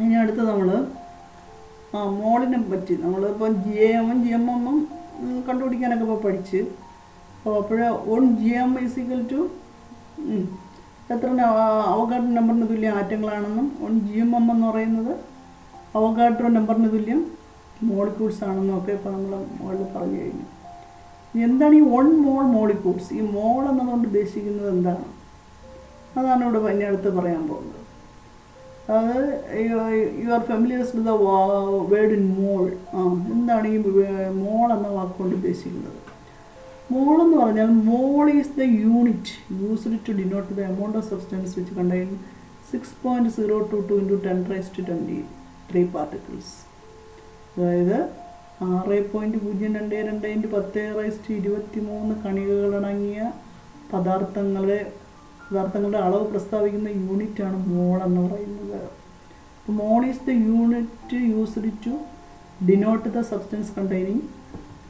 ഇനി അടുത്ത് നമ്മൾ മോളിനെ പറ്റി നമ്മളിപ്പോൾ GMM കണ്ടുപിടിക്കാനൊക്കെ ഇപ്പോൾ പഠിച്ച് അപ്പോൾ 1 GM = എത്ര അവഗാഡ്രോ നമ്പറിന് തുല്യം ആറ്റങ്ങളാണെന്നും 1 GMM എന്ന് പറയുന്നത് അവഗാഡ്രോ നമ്പറിന് തുല്യം മോളിക്യൂൾസ് ആണെന്നും ഒക്കെ ഇപ്പോൾ നമ്മൾ മുകളിൽ പറഞ്ഞു കഴിഞ്ഞു. എന്താണ് ഈ 1 മോൾ മോളിക്യൂൾസ്? ഈ മോൾ എന്നതുകൊണ്ട് ഉദ്ദേശിക്കുന്നത് എന്താണ്? അതാണ് ഇവിടെ ഇനി അടുത്ത് പറയാൻ പോകുന്നത്. അത് you are familiar with the word in mole. എന്താണ് ഈ മോൾ എന്ന വാക്കുകൊണ്ട് ഉദ്ദേശിക്കുന്നത്? മോൾ എന്ന് പറഞ്ഞാൽ mole is the unit used to denote the amount of substance which contain 6.022 × 10⁻³ particles. അതായത് 6.022 × 10⁻23 കണികകളടങ്ങിയ പദാർത്ഥങ്ങളുടെ അളവ് പ്രസ്താവിക്കുന്ന യൂണിറ്റാണ് മോൾ എന്ന് പറയുന്നത്. Mole is the unit used to denote the substance containing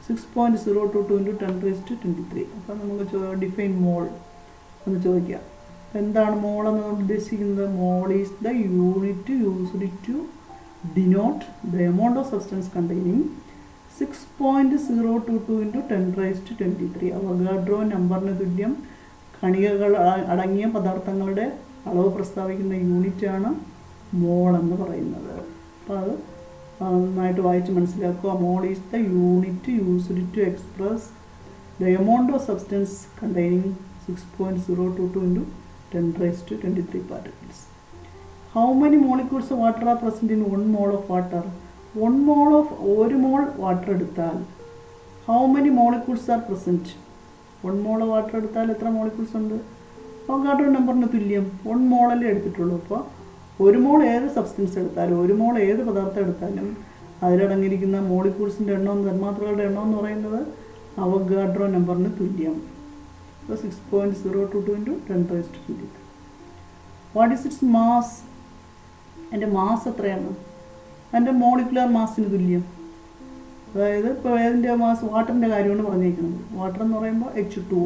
6.022 × 10⁻23. അപ്പം നമുക്ക് ഡിഫൈൻ മോൾ എന്ന് ചോദിക്കാം. എന്താണ് മോൾ എന്നതുകൊണ്ട് ഉദ്ദേശിക്കുന്നത്? Mole is the unit used to denote the amount of substance containing 6.022 × 10⁻23. Avogadro നമ്പറിന് തുല്യം കണികകൾ അടങ്ങിയ പദാർത്ഥങ്ങളുടെ അളവ് പ്രസ്താവിക്കുന്ന യൂണിറ്റാണ് മോൾ എന്ന് പറയുന്നത്. അപ്പോൾ അത് നന്നായിട്ട് വായിച്ച് മനസ്സിലാക്കുക. Mole is the unit used to express the amount of substance containing 6.022 × 10⁻23 particles. How many molecules of water are present in 1 mole of water? 1 mole water എടുത്താൽ how many molecules are present? 1 mole water എടുത്താൽ എത്ര molecules ഉണ്ട്? Avogadro നമ്പറിന് തുല്യം 1 മോളല്ലേ എടുത്തിട്ടുള്ളൂ. അപ്പോൾ 1 മോൾ ഏത് സബ്സ്റ്റൻസ് എടുത്താലും 1 മോൾ ഏത് പദാർത്ഥം എടുത്താലും അതിലടങ്ങിയിരിക്കുന്ന മോളിക്യൂൾസിൻ്റെ എണ്ണം, തന്മാത്രകളുടെ എണ്ണം എന്ന് പറയുന്നത് അവഗാഡ്രോ നമ്പറിന് തുല്യം. അപ്പോൾ 6.022 × 10⁻23. What is it's mass? അതിൻ്റെ മാസ് എത്രയാണ്? അതിൻ്റെ മോളിക്കുലർ മാസിന് തുല്യം. അതായത് ഇപ്പോൾ ഏതിൻ്റെ മാസ്? വാട്ടറിൻ്റെ കാര്യമാണ് പറഞ്ഞിരിക്കുന്നത്. വാട്ടർ എന്ന് പറയുമ്പോൾ H2O.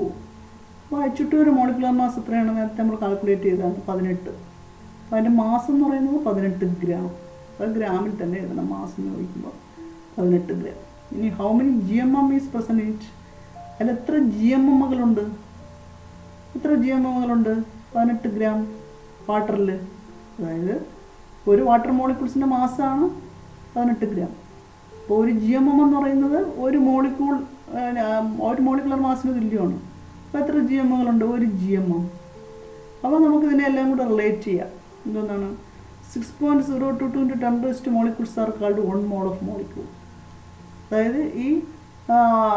അപ്പോൾ H2O മോളിക്കുലർ മാസ് എത്രയാണ്? നേരത്തെ നമ്മൾ കാൽക്കുലേറ്റ് ചെയ്താണ് 18. അപ്പോൾ അതിൻ്റെ മാസ് എന്ന് പറയുന്നത് 18 ഗ്രാം. അപ്പോൾ ഗ്രാമിൽ തന്നെ എഴുതണം മാസ് എന്ന് ചോദിക്കുമ്പോൾ 18 ഗ്രാം. ഇനി how many GMM is present in it? അതിൽ എത്ര GMMകളുണ്ട്? 18 ഗ്രാം വാട്ടറിൽ. അതായത് ഒരു വാട്ടർ മോളിക്യൂൾസിൻ്റെ മാസാണ് 18 ഗ്രാം. അപ്പോൾ ഒരു GMM എന്ന് പറയുന്നത് ഒരു മോളിക്കുലർ മാസിന് തുല്യമാണ്. അപ്പോൾ എത്ര GMMകളുണ്ട്? 1 GMM. അപ്പോൾ നമുക്കിതിനെ എല്ലാം കൂടെ റിലേറ്റ് ചെയ്യാം. എന്താണ്? 6.022 × 10⁻³ molecules are called 1 mole of molecule. അതായത് ഈ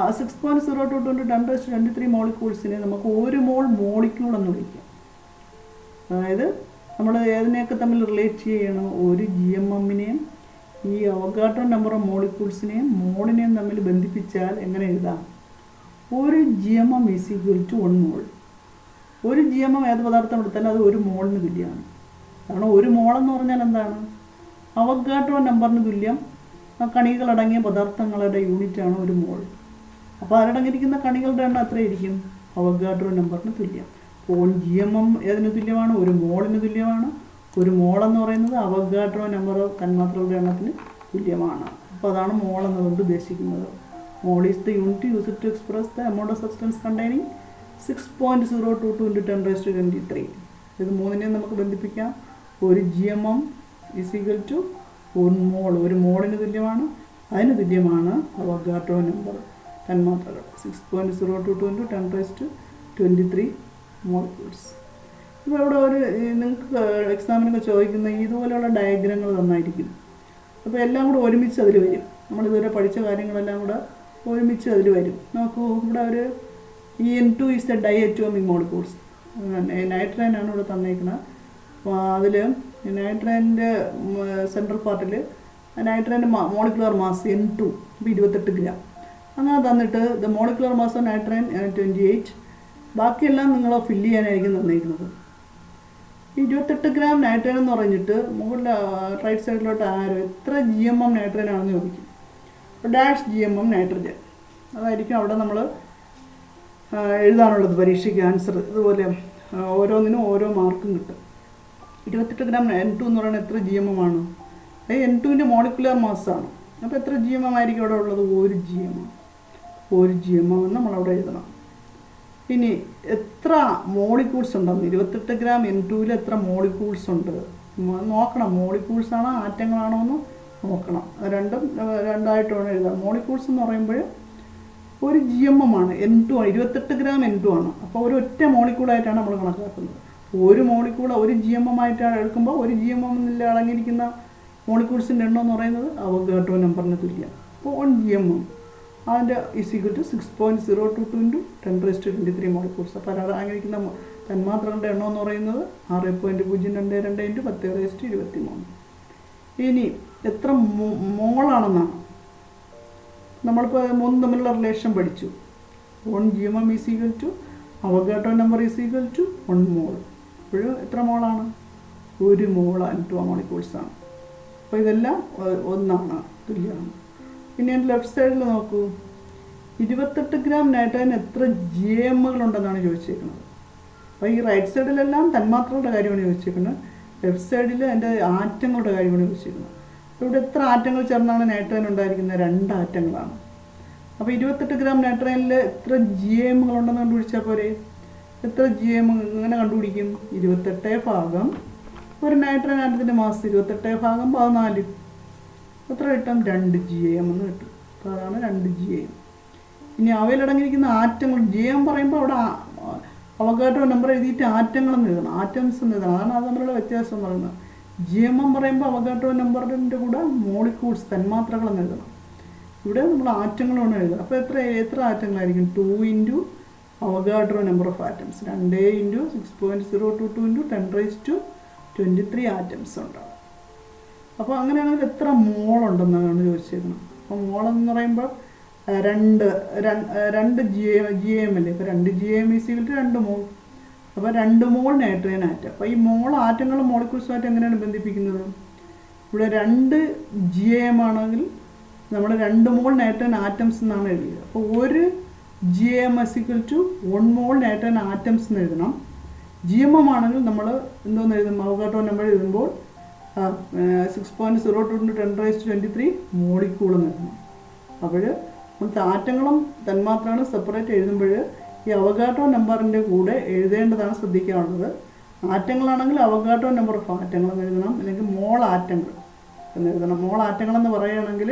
6.022 × 10⁻23 മോളിക്യൂൾസിനെ നമുക്ക് 1 മോൾ മോളിക്യൂൾ എന്ന് വിളിക്കാം. അതായത് നമ്മൾ ഏതിനെയൊക്കെ തമ്മിൽ റിലേറ്റ് ചെയ്യണം? ഒരു GMMനെയും ഈ അവഗാഡ്രോ നമ്പർ ഓഫ് മോളിക്യൂൾസിനെയും മോളിനെയും തമ്മിൽ ബന്ധിപ്പിച്ചാൽ എങ്ങനെ എഴുതാം? 1 GMM = 1 മോൾ. 1 GMM ഏത് പദാർത്ഥം എടുത്താലും അത് 1 മോളിന് തുല്യമാണ്. കാരണം 1 മോൾ എന്ന് പറഞ്ഞാൽ എന്താണ്? അവഗാഡ്രോ നമ്പറിന് തുല്യം കണികളടങ്ങിയ പദാർത്ഥങ്ങളുടെ യൂണിറ്റാണ് 1 മോൾ. അപ്പോൾ അതിലടങ്ങിയിരിക്കുന്ന കണികളുടെ എണ്ണം എത്രയായിരിക്കും? അവഗാഡ്രോ നമ്പറിന് തുല്യം. അപ്പോൾ 1 GMM ഏതിന് തുല്യമാണ്? 1 മോളിന് തുല്യമാണ്. 1 മോൾ എന്ന് പറയുന്നത് അവഗാഡ്രോ നമ്പർ തന്മാത്രകളുടെ എണ്ണത്തിന് തുല്യമാണ്. അപ്പോൾ അതാണ് മോൾ എന്നതുകൊണ്ട് ഉദ്ദേശിക്കുന്നത്. Mole is the unit used to express the amount of substance containing 6.022 × 10⁻23. ഇത് മൂന്നിനെയും നമുക്ക് ബന്ധിപ്പിക്കാം. 1 GMM = 1 മോൾ. 1 മോളിന് തുല്യമാണ്. അതിന് തുല്യമാണ് അവഗാഡ്രോ നമ്പർ തന്മാത്രകൾ 6.022 × 10⁻23 മോളിക്യൂൾസ്. ഇപ്പോൾ ഇവിടെ നിങ്ങൾക്ക് എക്സാമിനൊക്കെ ചോദിക്കുന്ന ഇതുപോലെയുള്ള ഡയഗ്രങ്ങൾ തന്നായിരിക്കും. അപ്പോൾ എല്ലാം കൂടെ ഒരുമിച്ച് അതിൽ വരും. നമ്മളിതുവരെ പഠിച്ച കാര്യങ്ങളെല്ലാം കൂടെ ഒരുമിച്ച് അതിൽ വരും. നോക്കൂ, ഇവിടെ N2 ഈസ് ദ ഡൈഅറ്റോമിക് മോളിക്യൂൾസ്. നൈട്രജനാണ് ഇവിടെ തന്നേക്കുന്നത്. അപ്പോൾ അതിൽ നൈട്രജൻ്റെ സെൻട്രൽ പാർട്ടിൽ നൈട്രജൻ്റെ മോളിക്കുലർ മാസ് N2 ഇപ്പോൾ 28 ഗ്രാം. അങ്ങനെ തന്നിട്ട് the molecular mass of nitrogen 28 ബാക്കിയെല്ലാം നിങ്ങൾ ഫില്ല് ചെയ്യാനായിരിക്കും തന്നിരിക്കുന്നത്. 28 ഗ്രാം നൈട്രജൻ എന്ന് പറഞ്ഞിട്ട് മുകളിൽ റൈറ്റ് സൈഡിലോട്ട് ആരോ എത്ര GMM നൈട്രജൻ ആണെന്ന് ചോദിക്കും. ഡാഷ് GMM നൈട്രജൻ അതായിരിക്കും അവിടെ നമ്മൾ എഴുതാനുള്ളത് പരീക്ഷയ്ക്ക് ആൻസർ. ഇതുപോലെ ഓരോന്നിനും ഓരോ മാർക്കും കിട്ടും. 28 ഗ്രാം N2 എന്ന് പറയുന്നത് എത്ര GMM ആണ്? അത് N2ൻ്റെ മോളിക്കുലർ മാസ്സാണ്. അപ്പോൾ എത്ര GMM ആയിരിക്കും അവിടെ ഉള്ളത്? 1 GMM. 1 GMM എന്ന് നമ്മളവിടെ എഴുതണം. ഇനി എത്ര മോളിക്യൂൾസ് ഉണ്ടെന്ന് 28 ഗ്രാം N2ൽ എത്ര മോളിക്യൂൾസ് ഉണ്ട് നോക്കണം. മോളിക്യൂൾസ് ആണോ ആറ്റങ്ങളാണോ എന്ന് നോക്കണം. രണ്ടായിട്ട് വേണം എഴുതാം. മോളിക്യൂൾസ് എന്ന് പറയുമ്പോൾ 1 GMM ആണ്. N2 28 ഗ്രാം N2 ആണ്. അപ്പോൾ ഒരു ഒറ്റ മോളിക്യൂളായിട്ടാണ് നമ്മൾ കണക്കാക്കുന്നത്. ഒരു മോളിക്യൂൾ 1 GMM ആയിട്ടാണ് എടുക്കുമ്പോൾ 1 GMM ൽ അടങ്ങിയിരിക്കുന്ന മോളിക്യൂൾസിൻ്റെ എണ്ണം എന്ന് പറയുന്നത് അവഗാഡ്രോ നമ്പറിന് തുല്യം. അപ്പോൾ 1 GMM അതിൻ്റെ = 6.022 × 10⁻23 മോളിക്യൂൾസ്. അപ്പോൾ അടങ്ങിയിരിക്കുന്ന തന്മാത്രകളുടെ എണ്ണം എന്ന് പറയുന്നത് 6.022 × 10⁻23. ഇനി എത്ര മോളാണെന്നാണ് നമ്മളിപ്പോൾ മൂന്നും തമ്മിലുള്ള റിലേഷൻ പഠിച്ചു. 1 GMM = അവഗാഡ്രോ നമ്പർ = 1 മോൾ. അപ്പോൾ എത്ര മോളാണ്? 1 മോൾ N2 മോളിക്യൂൾസാണ്. അപ്പോൾ ഇതെല്ലാം ഒന്നാണ്, തുല്യമാണ്. ഇനി എൻ്റെ ലെഫ്റ്റ് സൈഡിൽ നോക്കൂ. 28 ഗ്രാം നൈട്രജൻ എത്ര GMകളുണ്ടെന്നാണ് ചോദിച്ചേക്കുന്നത്. അപ്പോൾ ഈ റൈറ്റ് സൈഡിലെല്ലാം തന്മാത്രകളുടെ കാര്യമാണ് ചോദിച്ചേക്കുന്നത്. ലെഫ്റ്റ് സൈഡിൽ എൻ്റെ ആറ്റങ്ങളുടെ കാര്യമാണ് ചോദിച്ചേക്കുന്നത്. ഇവിടെ എത്ര ആറ്റങ്ങൾ ചേർന്നാണ് നൈട്രജൻ ഉണ്ടായിരിക്കുന്നത്? 2 ആറ്റങ്ങളാണ്. അപ്പോൾ 28 ഗ്രാം നൈട്രജനിൽ എത്ര GMകളുണ്ടെന്ന് കണ്ടുപിടിച്ചാൽ പോരെ? എത്ര GM ഇങ്ങനെ കണ്ടുപിടിക്കും? 28 ഭാഗം ഒരു നൈട്രജൻ ആറ്റത്തിൻ്റെ മാസ് 28 ഭാഗം 14. എത്ര കിട്ടും? 2 GM എന്ന് കിട്ടും. അപ്പോൾ അതാണ് 2 GM. ഇനി അവയിലടങ്ങിയിരിക്കുന്ന ആറ്റങ്ങൾ GM പറയുമ്പോൾ അവിടെ അവഗാഡ്രോ നമ്പർ എഴുതിയിട്ട് ആറ്റങ്ങളെന്ന് എഴുതണം, ആറ്റംസ് എന്ന് എഴുതണം. അതാണ് അത് തമ്മിലുള്ള വ്യത്യാസം എന്ന് പറയുന്നത്. GMM പറയുമ്പോൾ അവഗാഡ്രോ നമ്പറിൻ്റെ കൂടെ മോളിക്യൂൾസ് തന്മാത്രകളെന്ന് എഴുതണം. ഇവിടെ നമ്മൾ ആറ്റങ്ങളാണ് എഴുതുന്നത്. അപ്പോൾ എത്ര ആറ്റങ്ങളായിരിക്കും? 2 × Avogadro number of atoms. 2 × 6.022 × 10⁻23 atoms ഉണ്ടാവും. അപ്പോൾ അങ്ങനെയാണെങ്കിൽ എത്ര മോളുണ്ടെന്നാണ് ചോദിച്ചേക്കുന്നത്. അപ്പോൾ മോളെന്ന് പറയുമ്പോൾ 2 GM അല്ലേ? ഇപ്പോൾ 2 GM = 2 മോൾ. അപ്പോൾ 2 മോൾ നൈട്രജൻ ആറ്റം. അപ്പോൾ ഈ മോൾ ആറ്റങ്ങളും മോളിക്യൂൾസുമായിട്ട് എങ്ങനെയാണ് ബന്ധിപ്പിക്കുന്നത്? ഇവിടെ 2 GM ആണെങ്കിൽ നമ്മൾ 2 മോൾ നൈട്രജൻ ആറ്റംസ് എന്നാണ് എഴുതിയത്. അപ്പോൾ 1 GM = 1 മോൾ നൈട്രജൻ ആറ്റംസ് എന്ന് എഴുതണം. GMM ആണെങ്കിൽ നമ്മൾ എന്തോന്ന് എഴുതും? അവഗാഡ്രോ നമ്പർ എഴുതുമ്പോൾ 6.022 × 10⁻23 മോളിക്യൂൾ എന്ന് എഴുതണം. അപ്പോൾ നമുക്ക് ആറ്റങ്ങളും തന്മാത്രകളും സെപ്പറേറ്റ് എഴുതുമ്പോൾ ഈ അവഗാഡ്രോ നമ്പറിൻ്റെ കൂടെ എഴുതേണ്ടതാണ് ശ്രദ്ധിക്കാനുള്ളത്. ആറ്റങ്ങളാണെങ്കിൽ അവഗാഡ്രോ നമ്പർ ഓഫ് ആറ്റങ്ങൾ എന്ന് എഴുതണം, അല്ലെങ്കിൽ മോൾ ആറ്റങ്ങൾ എന്ന് എഴുതണം. മോൾ ആറ്റങ്ങളെന്ന് പറയുകയാണെങ്കിൽ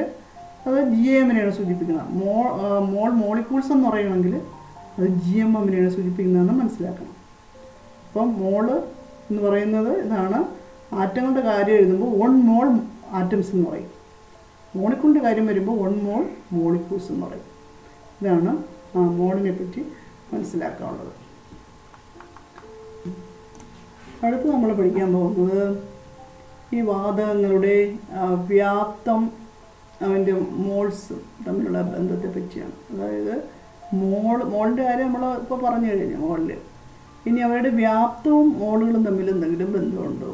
അത് GMനെയാണ് സൂചിപ്പിക്കുന്നത്. മോളിക്യൂൾസ് എന്ന് പറയുകയാണെങ്കിൽ അത് GMMനെയാണ് സൂചിപ്പിക്കുന്നതെന്ന് മനസ്സിലാക്കണം. അപ്പം മോള് എന്ന് പറയുന്നത് ഇതാണ്. ആറ്റങ്ങളുടെ കാര്യം എഴുതുമ്പോൾ 1 മോൾ ആറ്റംസ് എന്ന് പറയും. മോളിക്യൂളിൻ്റെ കാര്യം വരുമ്പോൾ 1 മോൾ മോളിക്യൂൾസ് എന്ന് പറയും. ഇതാണ് മോളിനെ പറ്റി മനസ്സിലാക്കാനുള്ളത്. അടുത്ത് നമ്മൾ പഠിക്കാൻ പോകുന്നത് ഈ വാതകങ്ങളുടെ വ്യാപ്തം, അവൻ്റെ മോൾസ് തമ്മിലുള്ള ബന്ധത്തെ പറ്റിയാണ്. അതായത് മോളിൻ്റെ കാര്യം നമ്മൾ ഇപ്പോൾ പറഞ്ഞു കഴിഞ്ഞു മോളിൽ. ഇനി അവരുടെ വ്യാപ്തവും മോളുകളും തമ്മിൽ എന്തെങ്കിലും ബന്ധമുണ്ടോ?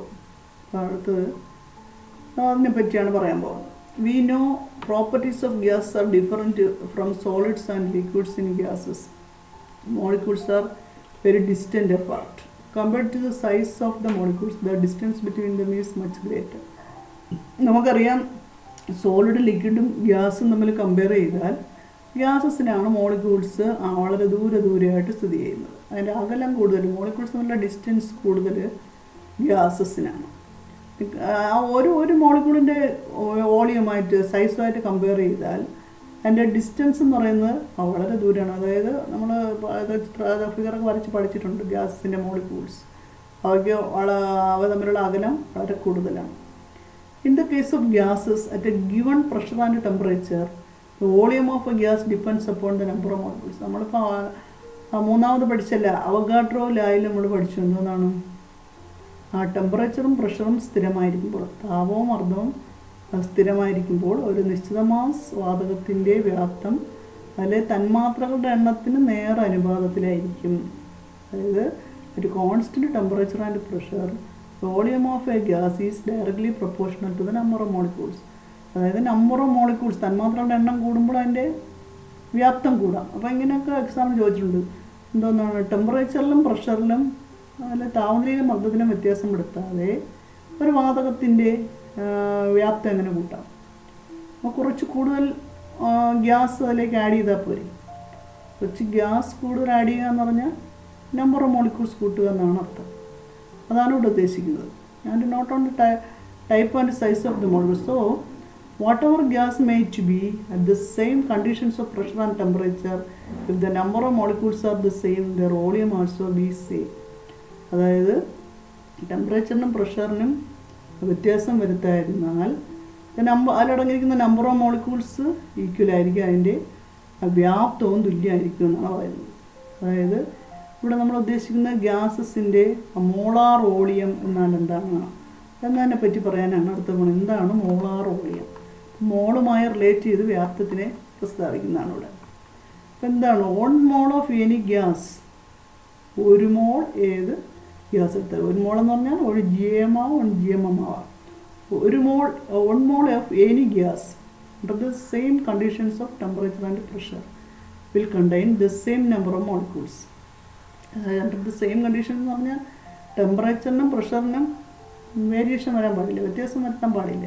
അപ്പോൾ അടുത്ത് അതിനെ പറ്റിയാണ് പറയാൻ പോകുന്നത്. We know properties of gas are different from solids and liquids. In gases, molecules are very distant apart. Compared to the size of the molecules, the distance between them is much greater. നമുക്കറിയാം solid ലിക്വിഡും ഗ്യാസും തമ്മിൽ compare ചെയ്താൽ ഗ്യാസസിനാണ് molecules വളരെ ദൂരെയായിട്ട് സ്ഥിതി ചെയ്യുന്നത്. അതിൻ്റെ അകലം കൂടുതൽ, മോളിക്യൂൾസ് തമ്മിലുള്ള ഡിസ്റ്റൻസ് കൂടുതൽ ഗ്യാസസിനാണ്. ഒരു മോളിക്യൂളിൻ്റെ വോളിയമായിട്ട് സൈസുമായിട്ട് കമ്പയർ ചെയ്താൽ അതിൻ്റെ ഡിസ്റ്റൻസ് എന്ന് പറയുന്നത് വളരെ ദൂരമാണ്. അതായത് നമ്മൾ ഫിഗറൊക്കെ വരച്ച് പഠിച്ചിട്ടുണ്ട്. ഗ്യാസിൻ്റെ മോളിക്യൂൾസ് അവ തമ്മിലുള്ള അകലം വളരെ കൂടുതലാണ്. In the case of gases at A given pressure and temperature the volume of a gas depends upon the number of molecules. നമ്മളിപ്പോൾ മൂന്നാമത് പഠിച്ചല്ല, അവഗാഡ്രോ ലായിൽ നമ്മൾ പഠിച്ചു എന്താണ്? ടെമ്പറേച്ചറും പ്രഷറും സ്ഥിരമായിരിക്കുമ്പോൾ, താപവും മർദ്ദവും സ്ഥിരമായിരിക്കുമ്പോൾ ഒരു നിശ്ചിത മാസ് വാതകത്തിൻ്റെ വ്യാപ്തം അതിലെ തന്മാത്രകളുടെ എണ്ണത്തിന് നേർ അനുപാതത്തിലായിരിക്കും. അതായത് ഒരു constant temperature and pressure volume of a gas is directly proportional to the number of molecules. അതായത് നമ്പർ ഓഫ് മോളിക്യൂൾസ് തന്മാത്രകളുടെ എണ്ണം കൂടുമ്പോൾ അതിൻ്റെ വ്യാപ്തം കൂടാം. അപ്പോൾ ഇങ്ങനെയൊക്കെ എക്സാമിന് ചോദിച്ചിട്ടുണ്ട്. എന്തോന്നാണ് ടെമ്പറേച്ചറിലും പ്രഷറിലും അല്ലെ താപനിലയിലും മർദ്ദത്തിലും വ്യത്യാസം വരുത്താതെ ഒരു വാതകത്തിൻ്റെ വ്യാപ്തം എങ്ങനെ കൂട്ടാം? അപ്പോൾ കുറച്ച് കൂടുതൽ ഗ്യാസ് അതിലേക്ക് ആഡ് ചെയ്താൽ പോരെ. കുറച്ച് ഗ്യാസ് കൂടുതൽ ആഡ് ചെയ്യുക എന്ന് പറഞ്ഞാൽ നമ്പർ ഓഫ് മോളിക്യൂൾസ് കൂട്ടുക എന്നാണ് അർത്ഥം. അതാണ് ഇവിടെ ഉദ്ദേശിക്കുന്നത്. And not on the type and size of the molecules. So whatever gas may to be at the same conditions of pressure and temperature, if the number of molecules are the same, their volume also be same. അതായത് ടെമ്പറേച്ചറിനും പ്രഷറിനും വ്യത്യാസം വരുത്താതിരുന്നാൽ അതിലടങ്ങിയിരിക്കുന്ന number of molecules equal ആയിരിക്കും, അതിൻ്റെ വ്യാപ്തവും തുല്യമായിരിക്കും എന്നാണ് പറയുന്നത്. അതായത് ഇവിടെ നമ്മൾ ഉദ്ദേശിക്കുന്ന ഗ്യാസസിൻ്റെ മോളാർ വോളിയം എന്നാൽ എന്താണ് എന്നതിനെ പറ്റി പറയാനാണ് അടുത്ത ഗുണം. എന്താണ് മോളാർ വോളിയം? മോളുമായി റിലേറ്റ് ചെയ്ത് വ്യാപ്തത്തിനെ പ്രസ്താവിക്കുന്നതാണ് ഇവിടെ. അപ്പം എന്താണ് 1 mole ഓഫ് എനി ഗ്യാസ്? ഒരു മോൾ ഏത് ഗ്യാസ് എടുത്താൽ, ഒരു മോൾ എന്ന് പറഞ്ഞാൽ 1 GM ആവാം 1 GMM ആവാം. 1 mole of any gas under the same conditions of temperature and pressure will contain the same number of molecules. Under the same condition എന്ന് പറഞ്ഞാൽ ടെമ്പറേച്ചറിനും പ്രഷറിനും വേരിയേഷൻ വരാൻ പാടില്ല, വ്യത്യാസം വരുത്താൻ പാടില്ല.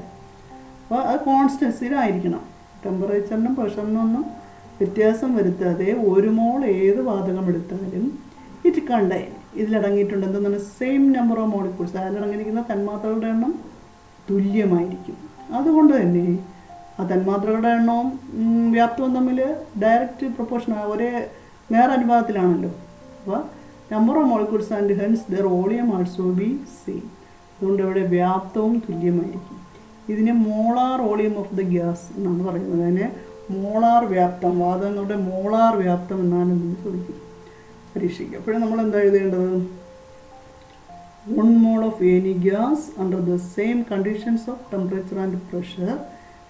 അപ്പോൾ അത് കോൺസ്റ്റൻസിയിലായിരിക്കണം. ടെമ്പറേച്ചറിനും പ്രഷറിനും ഒന്നും വ്യത്യാസം വരുത്താതെ ഒരു മോൾ ഏത് വാതകം എടുത്താലും ഇറ്റ് കണ്ടെയ്ൻ ഇതിലടങ്ങിയിട്ടുണ്ട് എന്തെന്നാണ് സെയിം നമ്പർ ഓഫ് മോളിക്യൂൾസ്. അതിലടങ്ങിയിരിക്കുന്ന തന്മാത്രകളുടെ എണ്ണം തുല്യമായിരിക്കും. അതുകൊണ്ട് തന്നെ ആ തന്മാത്രകളുടെ എണ്ണവും വ്യാപ്തവും തമ്മിൽ ഡയറക്റ്റ് പ്രൊപ്പോർഷൻ ഒരേ നേരനുപാതത്തിലാണല്ലോ. അപ്പോൾ number of molecules and hence their volume also be same. അതുകൊണ്ട് ഇവിടെ വ്യാപ്തവും തുല്യമായിരിക്കും. ഇതിനെ molar volume of the gas എന്നാണ് പറയുന്നത്. അതിനെ മോളാർ വ്യാപ്തം, വാതകങ്ങളുടെ മോളാർ വ്യാപ്തം എന്നാണ് നമ്മൾ ചോദിക്കും പരീക്ഷയ്ക്ക്. അപ്പോഴും നമ്മൾ എന്താ എഴുതേണ്ടത്? 1 mole of any gas under the same conditions of temperature and pressure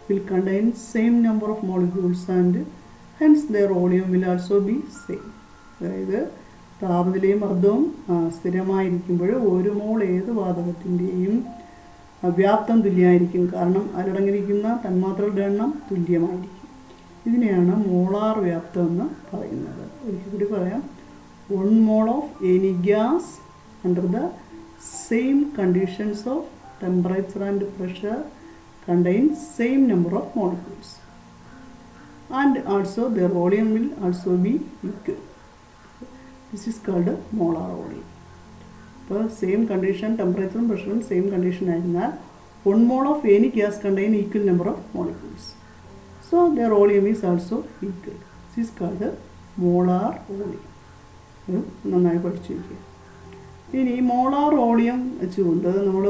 will contain same number of molecules and hence their volume will also be same. അതായത് താപനിലയും മർദ്ദവും സ്ഥിരമായിരിക്കുമ്പോൾ ഒരു മോൾ ഏത് വാതകത്തിൻ്റെയും വ്യാപ്തം തുല്യമായിരിക്കും. കാരണം അതിലടങ്ങിയിരിക്കുന്ന തന്മാത്രകളുടെ എണ്ണം തുല്യമായിരിക്കും. ഇതിനെയാണ് മോളാർ വ്യാപ്തം എന്ന് പറയുന്നത്. ഒരിക്കൽ കൂടി പറയാം. 1 mole of any gas under the same conditions of temperature and pressure contains same number of molecules and also their volume will also be equal. This is called molar volume. അപ്പോൾ same condition ടെമ്പറേച്ചറും പ്രഷറും same condition ആയിരുന്നാൽ 1 mole of any gas contain equal number of molecules. So their volume is also equal. This is called molar volume. നന്നായി പഠിച്ചു വയ്ക്കുക. ഇനി molar volume വെച്ചുകൊണ്ട് നമ്മൾ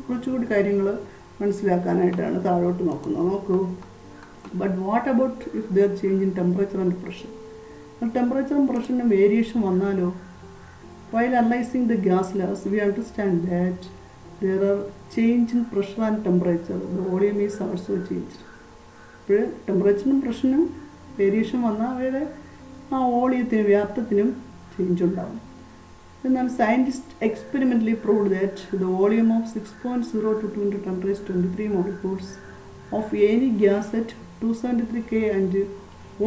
കുറച്ചുകൂടി കാര്യങ്ങൾ മനസ്സിലാക്കാനായിട്ടാണ് താഴോട്ട് നോക്കുന്നത്. നോക്കൂ. But what about if there change in temperature and pressure? ടെമ്പറേച്ചറും പ്രഷറിനും വേരിയേഷൻ വന്നാലോ? While analyzing the gas laws, we understand that there are change in pressure and temperature. The volume is also changed. അപ്പോൾ ടെമ്പറേച്ചറിനും പ്രഷറിനും variation വന്നാൽ അവയുടെ ആ വോളിയത്തിനും വ്യാപ്തത്തിനും change ഉണ്ടാകും. എന്നാൽ scientist experimentally proved that the volume of 6.022 into 10⁻23 molecules of any gas at 273 K and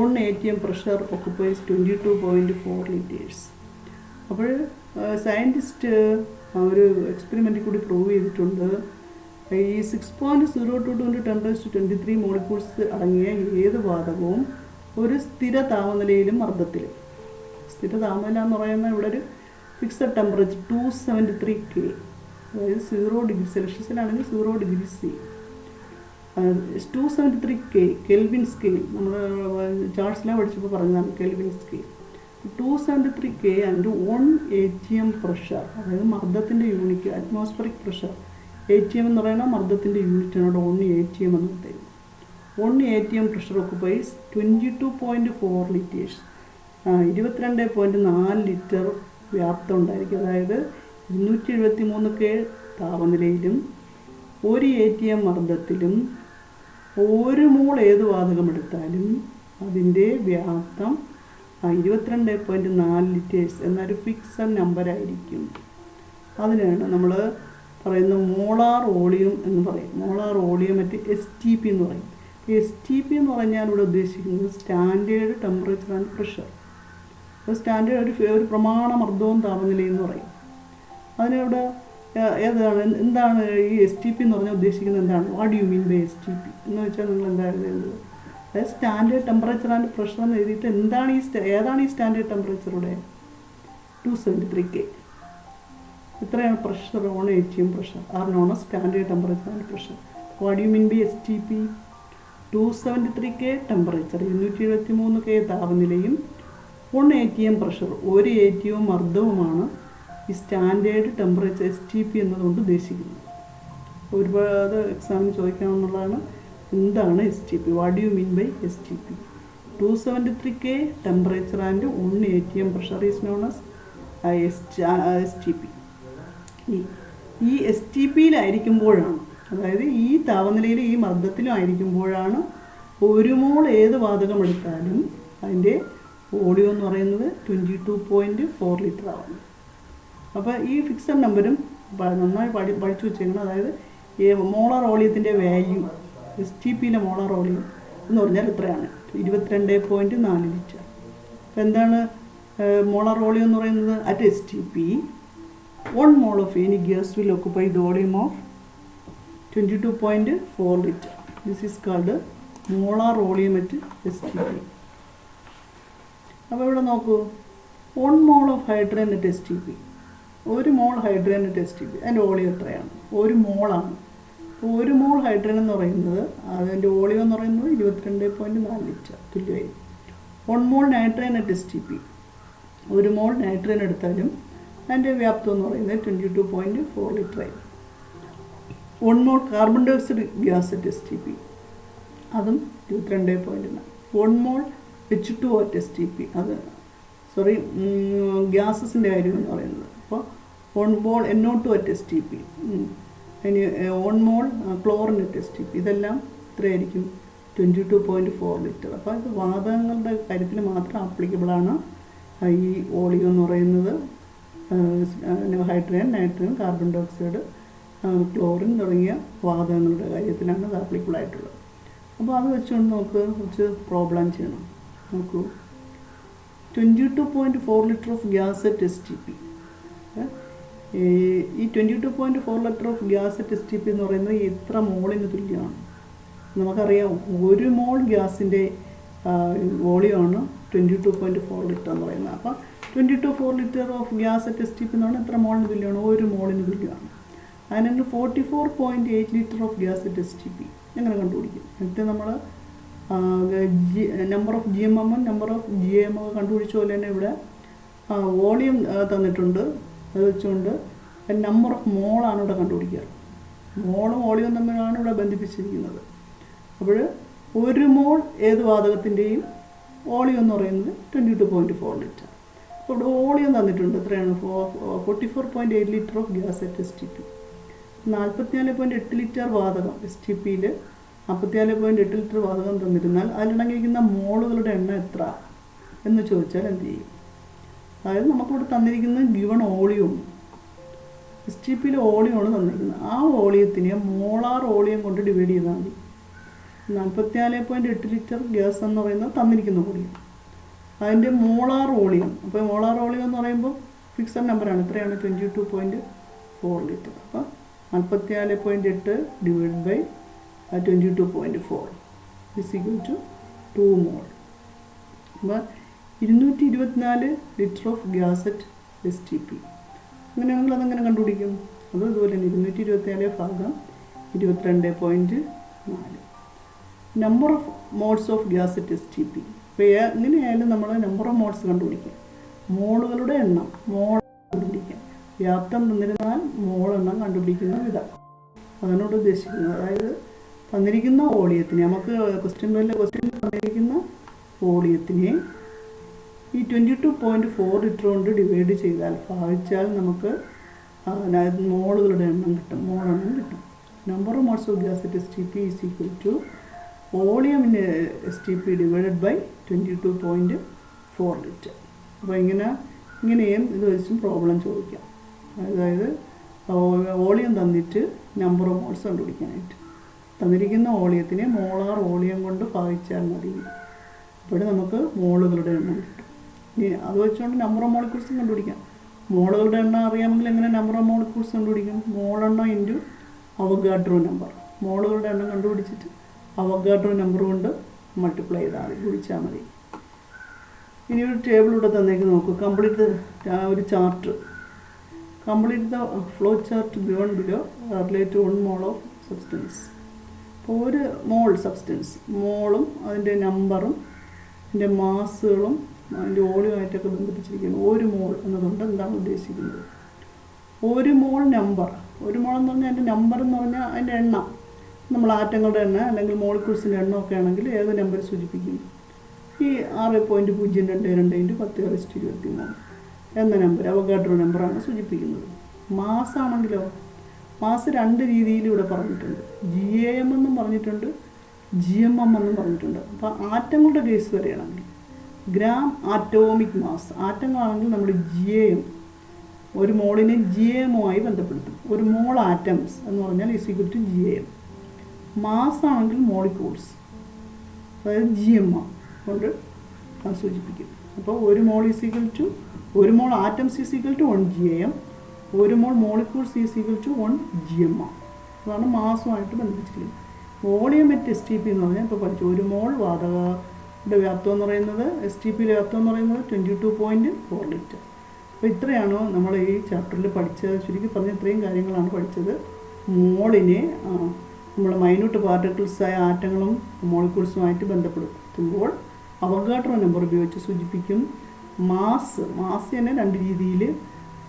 1 atm pressure occupies 22.4 liters. അപ്പോൾ scientist ഒരു എക്സ്പെരിമെൻറ്റിൽ കൂടി prove ചെയ്തിട്ടുണ്ട് ഈ 6.022 into 10⁻23 മോളിക്യൂൾസ് അടങ്ങിയ ഏത് വാതകവും ഒരു സ്ഥിര താപനിലയിലും മർദ്ദത്തിലും, സ്ഥിര താപനില എന്ന് പറയുന്നത് ഇവിടെ ഒരു ഫിക്സഡ് ടെമ്പറേച്ചർ 273 K, അതായത് 0 ഡിഗ്രി സെൽഷ്യസിലാണെങ്കിൽ 0 degree C, 273 K Kelvin scale. നമ്മൾ ചാർട്ട്സിലാണ് പഠിച്ചപ്പോൾ പറഞ്ഞതാണ് Kelvin scale. 273 K and 1 atm pressure, അതായത് മർദ്ദത്തിൻ്റെ യൂണിറ്റ് അറ്റ്മോസ്ഫറിക് പ്രഷർ. atm എന്ന് പറയുന്നത് മർദ്ദത്തിൻ്റെ യൂണിറ്റാണ്, 1 atm എന്ന് പറയുന്നത്. 1 atm പ്രഷർ ഒക്കുപൈസ് 22.4 liters, 22.4 ലിറ്റർ വ്യാപ്തം ഉണ്ടായിരിക്കും. അതായത് 273 K താപനിലയിലും 1 atm മർദ്ദത്തിലും 1 മോൾ ഏത് വാതകം എടുത്താലും അതിൻ്റെ വ്യാപ്തം 22.4 ലിറ്റേഴ്സ് എന്നൊരു ഫിക്സഡ് നമ്പറായിരിക്കും. അതിനാണ് നമ്മൾ പറയുന്നത് മോളാർ വോളിയം എന്ന് പറയും. മോളാർ വോളിയം മറ്റ് STP എന്ന് പറയും. STP എന്ന് പറഞ്ഞാൽ ഇവിടെ ഉദ്ദേശിക്കുന്നത് standard temperature and pressure. Standard ഒരു പ്രമാണ മർദ്ദവും താപനിലയും എന്ന് പറയും. അതിനിവിടെ എന്താണ് ഈ STP എന്ന് പറഞ്ഞാൽ ഉദ്ദേശിക്കുന്നത് എന്താണ്? What you mean by STP എന്ന് വെച്ചാൽ നിങ്ങൾ എന്താ എഴുതേണ്ടത്? അതായത് സ്റ്റാൻഡേർഡ് ടെമ്പറേച്ചർ ആൻഡ് പ്രഷർ എന്ന് എഴുതിയിട്ട് ഏതാണ് ഈ സ്റ്റാൻഡേർഡ് ടെമ്പറേച്ചറുടെ? 273K. ഇത്രയാണ് pressure. On ATM pressure are known as standard temperature and pressure. What you mean by STP? 273K temperature, 273K താപനിലയും 1 ATM പ്രഷർ, 1 ATM മർദ്ദവുമാണ് ഈ സ്റ്റാൻഡേർഡ് ടെമ്പറേച്ചർ STP എന്നതുകൊണ്ട് ഉദ്ദേശിക്കുന്നത്. ഒരുപാട് എക്സാമിന് ചോദിക്കാമെന്നുള്ളതാണ് എന്താണ് STP. What do you mean by STP? 273K temperature and 1 ATM pressure is known as STP. ഈ STPയിലായിരിക്കുമ്പോഴാണ്, അതായത് ഈ താപനിലയിൽ ഈ മർദ്ദത്തിലും ആയിരിക്കുമ്പോഴാണ് 1 മോൾ ഏത് വാതകം എടുത്താലും അതിൻ്റെ വോളിയം എന്ന് പറയുന്നത് 22.4 ലിറ്റർ ആവുന്നു. അപ്പോൾ ഈ ഫിക്സഡ് നമ്പറും നന്നായി പഠിച്ചു വെച്ചേക്കണം. അതായത് ഈ മോളാർ വോളിയത്തിൻ്റെ വാല്യൂ, STPയിലെ മോളാർ വോളിയം എന്ന് പറഞ്ഞാൽ എത്രയാണ്? 22.4 ലിറ്റർ. അപ്പോൾ എന്താണ് മോളാർ വോളിയം എന്ന് പറയുന്നത്? At STP 1 mole of any gas will occupy the volume of 22.4 liter. This is called molar volume at STP. അപ്പോൾ ഇവിടെ നോക്കൂ, 1 mole of hydrogen at STP, 1 mole hydrogen at STP, അതിൻ്റെ volume എത്രയാണ്? 1 മോളാണ്. 1 മോൾ hydrogen എന്ന് പറയുന്നത് അതിൻ്റെ വോളിയം എന്ന് പറയുന്നത് 22.4 ലിറ്റർ തുല്യമായി. 1 mole nitrogen at STP, 1 mole nitrogen എടുത്താലും അതിൻ്റെ വ്യാപ്തം എന്ന് പറയുന്നത് 22.4 ലിറ്റർ ആയി. 1 mole carbon dioxide gas at STP, അതും 22.4. 1 മോൾ H2O at STP, അത് ഗ്യാസസിൻ്റെ കാര്യം എന്ന് പറയുന്നത്. അപ്പോൾ 1 mole NO2 at STP, 1 mole chlorine at STP, ഇതെല്ലാം ഇത്രയായിരിക്കും 22.4 ലിറ്റർ. അപ്പോൾ ഇത് വാതകങ്ങളുടെ കാര്യത്തിൽ മാത്രം ആപ്ലിക്കബിളാണ് ഈ വോളിയം എന്ന് പറയുന്നത്. Hydrogen, nitrogen, carbon dioxide, chlorine തുടങ്ങിയ വാതകങ്ങളുടെ കാര്യത്തിലാണ് ഇത് ആപ്ലിക്കബിൾ ആയിട്ടുള്ളത്. അപ്പോൾ അത് വെച്ചുകൊണ്ട് നമുക്ക് കുറച്ച് പ്രോബ്ലം ചെയ്യണം. നോക്കൂ, 22.4 litre of gas at STP. ഈ 22.4 litre of gas at STP എന്ന് പറയുന്നത് എത്ര മോളിന് തുല്യമാണ്? നമുക്കറിയാം 1 മോൾ ഗ്യാസിൻ്റെ വോളിയമാണ് 22.4 ലിറ്റർ എന്ന് പറയുന്നത്. അപ്പോൾ 22.4 litre of gas at STP എന്ന് പറഞ്ഞാൽ എത്ര മോളിന് തുല്യമാണ്? 1 മോളിന് തുല്യമാണ്. അതിന് 44.8 litre of gas at STP എങ്ങനെ കണ്ടുപിടിക്കും? എന്നിട്ട് നമ്മൾ number of GMM number of GAM കണ്ടുപിടിച്ച പോലെ തന്നെ ഇവിടെ വോളിയം തന്നിട്ടുണ്ട്. അത് വെച്ചുകൊണ്ട് നമ്പർ ഓഫ് മോളാണ് ഇവിടെ കണ്ടുപിടിക്കാറ്. മോളും വോളിയവും തമ്മിലാണ് ഇവിടെ ബന്ധിപ്പിച്ചിരിക്കുന്നത്. അപ്പോൾ 1 മോൾ ഏത് വാതകത്തിൻ്റെയും വോളിയം എന്ന് പറയുന്നത് 22.4 ലിറ്റർ. അപ്പോൾ ഇവിടെ വോളിയം തന്നിട്ടുണ്ട് എത്രയാണ്? 44.8 litre of gas at STP. 44.8 litre വാതകം STPയിൽ 44.8 ലിറ്റർ വാതകം തന്നിരുന്നാൽ അതിലടങ്ങിയിരിക്കുന്ന മോളുകളുടെ എണ്ണം എത്ര എന്ന് ചോദിച്ചാൽ എന്ത് ചെയ്യും? അതായത് നമുക്കിവിടെ തന്നിരിക്കുന്നത് ഗിവൺ വോളിയം, STPയിലെ വോളിയമാണ് തന്നിരിക്കുന്നത്. ആ വോളിയത്തിനെ മോളാർ വോളിയം കൊണ്ട് ഡിവൈഡ് ചെയ്താൽ മതി. 44.8 ലിറ്റർ ഗ്യാസ് എന്ന് പറയുന്നത് തന്നിരിക്കുന്ന വോളിയം, അതിൻ്റെ മോളാർ വോളിയം. അപ്പോൾ മോളാർ വോളിയം എന്ന് പറയുമ്പോൾ ഫിക്സഡ് നമ്പറാണ്. എത്രയാണ്? 22.4 ലിറ്റർ. അപ്പോൾ 44.8 divide by 22.4 is equal to 2 mole. അപ്പോൾ 224 litre of gas at STP. അങ്ങനെയാണെങ്കിൽ അതെങ്ങനെ കണ്ടുപിടിക്കും? അത് ഇതുപോലെ തന്നെ 224/22.4. Number of moles of gas at STP. ഇപ്പോൾ എങ്ങനെയായാലും നമ്മൾ നമ്പർ ഓഫ് മോൾസ് കണ്ടുപിടിക്കും. മോളുകളുടെ എണ്ണം കണ്ടുപിടിക്കാം. വ്യാപ്തം തന്നിരുന്നാൽ മോൾ എണ്ണം കണ്ടുപിടിക്കുന്ന വിധം അതാണ് ഇവിടെ ഉദ്ദേശിക്കുന്നത്. അതായത് തന്നിരിക്കുന്ന വോളിയത്തിനെ നമുക്ക് ക്വസ്റ്റ്യൻ തന്നിരിക്കുന്ന വോളിയത്തിനെ ഈ 22.4 ലിറ്റർ കൊണ്ട് ഡിവൈഡ് ചെയ്താൽ ഭാഗിച്ചാൽ നമുക്ക് മോളുകളുടെ എണ്ണം കിട്ടും, മോളെണ്ണം കിട്ടും. Number of moles of gas at STP is equal to volume in STP divided by 22.4 4 litre. അപ്പോൾ ഇങ്ങനെയും ഇത് വെച്ചും പ്രോബ്ലം ചോദിക്കാം. അതായത് വോളിയം തന്നിട്ട് നമ്പർ ഓഫ് മോൾസ് കണ്ടുപിടിക്കാനായിട്ട്. തന്നിരിക്കുന്ന വോളിയത്തിനെ മോളാർ വോളിയം കൊണ്ട് ഭാഗിച്ചാൽ മതി. അപ്പോൾ നമുക്ക് മോളുകളുടെ എണ്ണം കിട്ടും. ഇനി അത് വെച്ചുകൊണ്ട് നമ്പർ ഓഫ് മോളിക്യൂൾസും കണ്ടുപിടിക്കാം. മോളുകളുടെ എണ്ണം അറിയാമെങ്കിൽ എങ്ങനെ നമ്പർ ഓഫ് മോളിക്യൂൾസ് കണ്ടുപിടിക്കും? മോളെണ്ണം ഇൻറ്റു അവഗാഡ്രോ നമ്പർ. മോളുകളുടെ എണ്ണം കണ്ടുപിടിച്ചിട്ട് അവഗാഡ്രോ നമ്പർ കൊണ്ട് മൾട്ടിപ്ലൈ ചെയ്താൽ മതി, ഗുണിച്ചാൽ മതി. ഇനി ഒരു ടേബിൾ ഇവിടെ തന്നേക്ക് നോക്കൂ. കംപ്ലീറ്റ് ഒരു chart. Complete the flow chart given below relate 1 mole of substance. അപ്പോൾ ഒരു മോൾ സബ്സ്റ്റൻസ്, മോളും അതിൻ്റെ നമ്പറും അതിൻ്റെ മാസുകളും അതിൻ്റെ വോളിയമായിട്ടൊക്കെ ബന്ധിപ്പിച്ചിരിക്കുന്നു. 1 mole എന്നതുകൊണ്ട് എന്താണ് ഉദ്ദേശിക്കുന്നത്? 1 mole നമ്പർ. 1 mole എന്ന് പറഞ്ഞാൽ അതിൻ്റെ നമ്പർ എന്ന് പറഞ്ഞാൽ അതിൻ്റെ എണ്ണം. നമ്മൾ ആറ്റങ്ങളുടെ എണ്ണം അല്ലെങ്കിൽ മോളിക്യൂൾസിൻ്റെ എണ്ണമൊക്കെ ആണെങ്കിൽ ഏത് നമ്പർ സൂചിപ്പിക്കും? ഈ 6.022 × 10⁻23 എന്ന നമ്പർ അവഗാഡ്രോ നമ്പറാണ് സൂചിപ്പിക്കുന്നത്. മാസ് ആണെങ്കിലോ, മാസ് 2 രീതിയിൽ ഇവിടെ പറഞ്ഞിട്ടുണ്ട്. GAM എന്നും പറഞ്ഞിട്ടുണ്ട്, GMM എന്നും പറഞ്ഞിട്ടുണ്ട്. അപ്പോൾ ആറ്റങ്ങളുടെ കേസ് വരെയാണെങ്കിൽ ഗ്രാം ആറ്റോമിക് മാസ്. ആറ്റങ്ങളാണെങ്കിൽ നമ്മൾ GAM, ഒരു മോളിനെ GAMുമായി ബന്ധപ്പെടുത്തും. 1 mole ആറ്റംസ് എന്ന് പറഞ്ഞാൽ = GAM. മാസ് ആണെങ്കിൽ മോളിക്യൂൾസ്, അതായത് GMM കൊണ്ട് സൂചിപ്പിക്കും. അപ്പോൾ 1 mole = 1 mole atoms = 1 GAM, 1 mole molecules = 1 GMM. അതാണ് മാസുമായിട്ട് ബന്ധിച്ചിരിക്കുന്നത്. വോളിയമെറ്റ് STP എന്ന് പറഞ്ഞാൽ ഇപ്പോൾ പഠിച്ചു. 1 mole വാതകയുടെ വ്യാപ്തം എന്ന് പറയുന്നത്, STPയിലെ വ്യാപ്തം എന്ന് പറയുന്നത് 22.4 ലിറ്റർ. അപ്പോൾ ഇത്രയാണോ നമ്മൾ ഈ ചാപ്റ്ററിൽ പഠിച്ചത്? ചുരുക്കി പറഞ്ഞ ഇത്രയും കാര്യങ്ങളാണ് പഠിച്ചത്. മോളിനെ നമ്മൾ മൈന്യൂട്ട് പാർട്ടിക്കിൾസായ ആറ്റങ്ങളും മോളിക്യൂൾസുമായിട്ട് ബന്ധപ്പെടുത്തുമ്പോൾ അവഗാഡ്രോ നമ്പർ ഉപയോഗിച്ച് സൂചിപ്പിക്കും. മാസ് തന്നെ 2 രീതിയിൽ.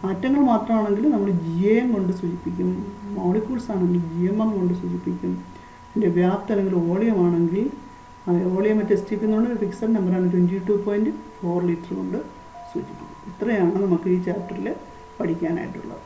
ആറ്റങ്ങൾ മാത്രമാണെങ്കിൽ നമ്മൾ GAM കൊണ്ട് സൂചിപ്പിക്കും, മോളിക്യൂൾസ് ആണെങ്കിൽ GMM കൊണ്ട് സൂചിപ്പിക്കും. ഇതിൻ്റെ വ്യാപ്തം അല്ലെങ്കിൽ വോളിയം ആണെങ്കിൽ വോളിയമെറ്റ് STP എന്നുകൊണ്ട് ഫിക്സഡ് നമ്പറാണ് 22.4 ലിറ്റർ കൊണ്ട് സൂചിപ്പിക്കും. ഇത്രയാണ് നമുക്ക് ഈ ചാപ്റ്ററിൽ പഠിക്കാനായിട്ടുള്ളത്.